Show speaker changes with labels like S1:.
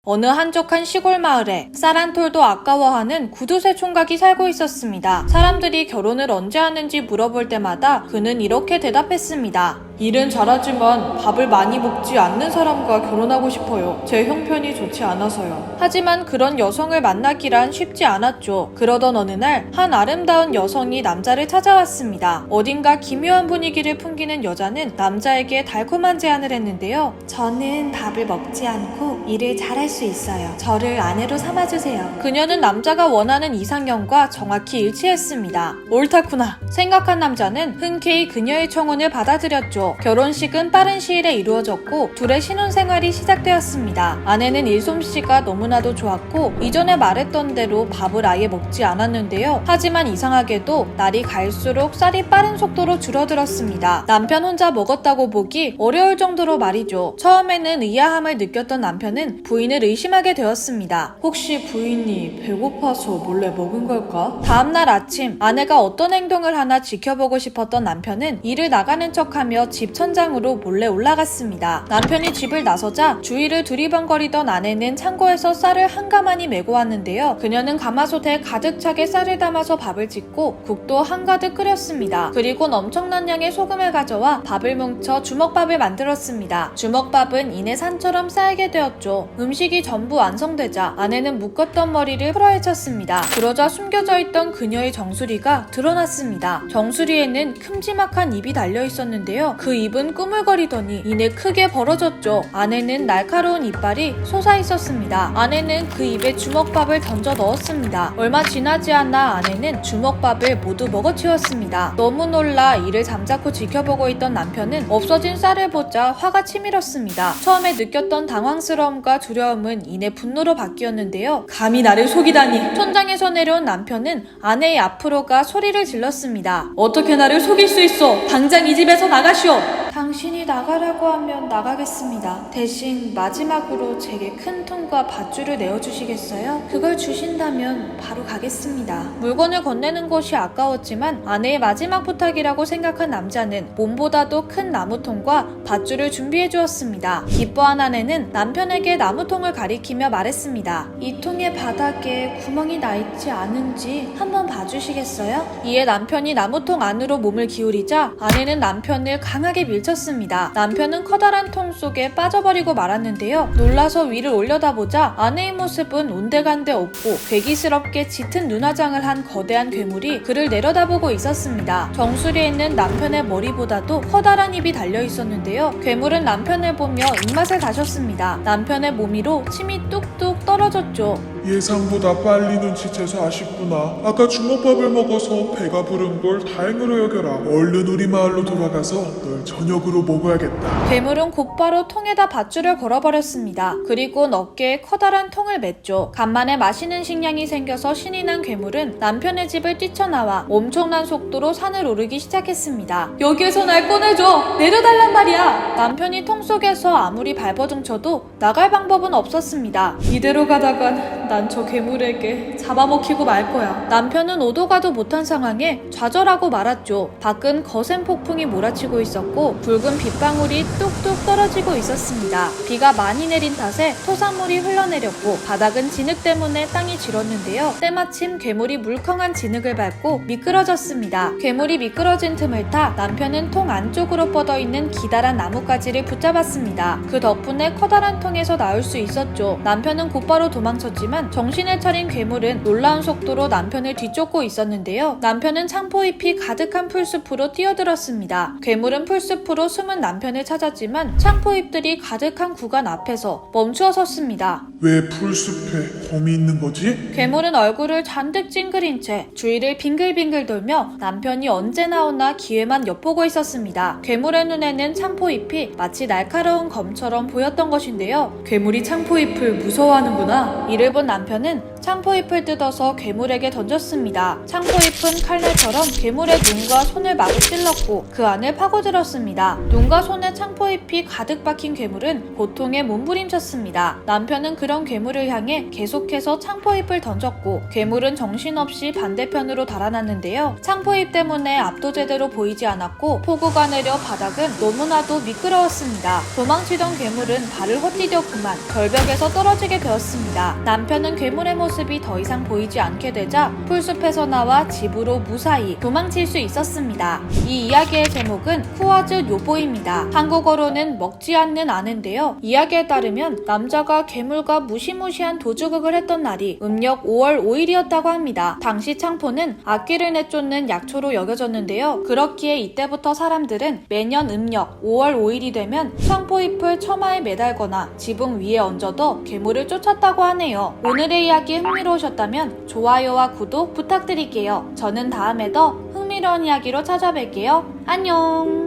S1: 어느 한적한 시골 마을에 쌀 한 톨도 아까워하는 구두쇠 총각이 살고 있었습니다. 사람들이 결혼을 언제 하는지 물어볼 때마다 그는 이렇게 대답했습니다. 일은 잘하지만 밥을 많이 먹지 않는 사람과 결혼하고 싶어요. 제 형편이 좋지 않아서요. 하지만 그런 여성을 만나기란 쉽지 않았죠. 그러던 어느 날 한 아름다운 여성이 남자를 찾아왔습니다. 어딘가 기묘한 분위기를 풍기는 여자는 남자에게 달콤한 제안을 했는데요. 저는 밥을 먹지 않고 일을 잘할 수 있어요. 저를 아내로 삼아주세요. 그녀는 남자가 원하는 이상형과 정확히 일치했습니다. 옳다구나 생각한 남자는 흔쾌히 그녀의 청혼을 받아들였죠. 결혼식은 빠른 시일에 이루어졌고 둘의 신혼생활이 시작되었습니다. 아내는 일솜씨가 너무나도 좋았고 이전에 말했던 대로 밥을 아예 먹지 않았는데요. 하지만 이상하게도 날이 갈수록 쌀이 빠른 속도로 줄어들었습니다. 남편 혼자 먹었다고 보기 어려울 정도로 말이죠. 처음에는 의아함을 느꼈던 남편은 부인을 의심하게 되었습니다. 혹시 부인이 배고파서 몰래 먹은 걸까? 다음날 아침 아내가 어떤 행동을 하나 지켜보고 싶었던 남편은 일을 나가는 척하며 집 천장으로 몰래 올라갔습니다. 남편이 집을 나서자 주위를 두리번거리던 아내는 창고에서 쌀을 한가마니 메고 왔는데요. 그녀는 가마솥에 가득 차게 쌀을 담아서 밥을 짓고 국도 한가득 끓였습니다. 그리곤 엄청난 양의 소금을 가져와 밥을 뭉쳐 주먹밥을 만들었습니다. 주먹밥은 이내 산처럼 쌓이게 되었죠. 음식이 전부 완성되자 아내는 묶었던 머리를 풀어헤쳤습니다. 그러자 숨겨져 있던 그녀의 정수리가 드러났습니다. 정수리에는 큼지막한 입이 달려 있었는데요. 그 입은 꾸물거리더니 이내 크게 벌어졌죠. 안에는 날카로운 이빨이 솟아 있었습니다. 아내는 그 입에 주먹밥을 던져 넣었습니다. 얼마 지나지 않아 아내는 주먹밥을 모두 먹어치웠습니다. 너무 놀라 이를 잠자코 지켜보고 있던 남편은 없어진 쌀을 보자 화가 치밀었습니다. 처음에 느꼈던 당황스러움과 두려움은 이내 분노로 바뀌었는데요. 감히 나를 속이다니! 천장에서 내려온 남편은 아내의 앞으로 가 소리를 질렀습니다. 어떻게 나를 속일 수 있어! 당장 이 집에서 나가시오! 당신이 나가라고 하면 나가겠습니다. 대신 마지막으로 제게 큰 통과 밧줄을 내어주시겠어요? 그걸 주신다면 바로 가겠습니다. 물건을 건네는 것이 아까웠지만 아내의 마지막 부탁이라고 생각한 남자는 몸보다도 큰 나무통과 밧줄을 준비해 주었습니다. 기뻐한 아내는 남편에게 나무통을 가리키며 말했습니다. 이 통의 바닥에 구멍이 나 있지 않은지 한번 봐주시겠어요? 이에 남편이 나무통 안으로 몸을 기울이자 아내는 남편을 강하게 밀쳤습니다. 남편은 커다란 통 속에 빠져버리고 말았는데요. 놀라서 위를 올려다보자 아내의 모습은 온데간데 없고 괴기스럽게 짙은 눈화장을 한 거대한 괴물이 그를 내려다보고 있었습니다. 정수리에 있는 남편의 머리보다도 커다란 입이 달려 있었는데요. 괴물은 남편을 보며 입맛을 다셨습니다. 남편의 몸 위로 침이 뚝뚝 떨어졌죠.
S2: 예상보다 빨리 눈치채서 아쉽구나. 아까 주먹밥을 먹어서 배가 부른 걸 다행으로 여겨라. 얼른 우리 마을로 돌아가서 널 저녁으로 먹어야겠다.
S1: 괴물은 곧바로 통에다 밧줄을 걸어버렸습니다. 그리고 어깨에 커다란 통을 맸죠. 간만에 맛있는 식량이 생겨서 신이 난 괴물은 남편의 집을 뛰쳐나와 엄청난 속도로 산을 오르기 시작했습니다. 여기에서 날 꺼내줘! 내려달란 말이야! 남편이 통 속에서 아무리 발버둥쳐도 나갈 방법은 없었습니다. 이대로 가다간 난 저 괴물에게 잡아먹히고 말 거야. 남편은 오도 가도 못한 상황에 좌절하고 말았죠. 밖은 거센 폭풍이 몰아치고 있었고 붉은 빗방울이 뚝뚝 떨어지고 있었습니다. 비가 많이 내린 탓에 토산물이 흘러내렸고 바닥은 진흙 때문에 땅이 질었는데요. 때마침 괴물이 물컹한 진흙을 밟고 미끄러졌습니다. 괴물이 미끄러진 틈을 타 남편은 통 안쪽으로 뻗어있는 기다란 나뭇가지를 붙잡았습니다. 그 덕분에 커다란 통에서 나올 수 있었죠. 남편은 곧바로 도망쳤지만 정신을 차린 괴물은 놀라운 속도로 남편을 뒤쫓고 있었는데요. 남편은 창포잎이 가득한 풀숲으로 뛰어들었습니다. 괴물은 풀숲으로 숨은 남편을 찾았지만 창포잎들이 가득한 구간 앞에서 멈추어 섰습니다.
S2: 왜 풀숲에 검이 있는 거지?
S1: 괴물은 얼굴을 잔뜩 찡그린 채 주위를 빙글빙글 돌며 남편이 언제 나오나 기회만 엿보고 있었습니다. 괴물의 눈에는 창포잎이 마치 날카로운 검처럼 보였던 것인데요. 괴물이 창포잎을 무서워하는구나. 이를 본 남편은 창포잎을 뜯어서 괴물에게 던졌습니다. 창포잎은 칼날처럼 괴물의 눈과 손을 마구 찔렀고 그 안을 파고들었습니다. 눈과 손에 창포잎이 가득 박힌 괴물은 고통에 몸부림쳤습니다. 남편은 그런 괴물을 향해 계속해서 창포잎을 던졌고 괴물은 정신없이 반대편으로 달아났는데요. 창포잎 때문에 앞도 제대로 보이지 않았고 폭우가 내려 바닥은 너무나도 미끄러웠습니다. 도망치던 괴물은 발을 헛디뎠구만 절벽에서 떨어지게 되었습니다. 남편은 괴물의 모습이 더 이상 보이지 않게 되자 풀숲에서 나와 집으로 무사히 도망칠 수 있었습니다. 이 이야기의 제목은 후아즈 요보입니다. 한국어로는 먹지 않는 아는데요. 이야기에 따르면 남자가 괴물과 무시무시한 도주극을 했던 날이 음력 5월 5일이었다고 합니다. 당시 창포는 악귀를 내쫓는 약초로 여겨졌는데요. 그렇기에 이때부터 사람들은 매년 음력 5월 5일이 되면 창포잎을 처마에 매달거나 지붕 위에 얹어도 괴물을 쫓았다고 하네요. 오늘의 이야기 흥미로우셨다면 좋아요와 구독 부탁드릴게요. 저는 다음에 더 흥미로운 이야기로 찾아뵐게요. 안녕!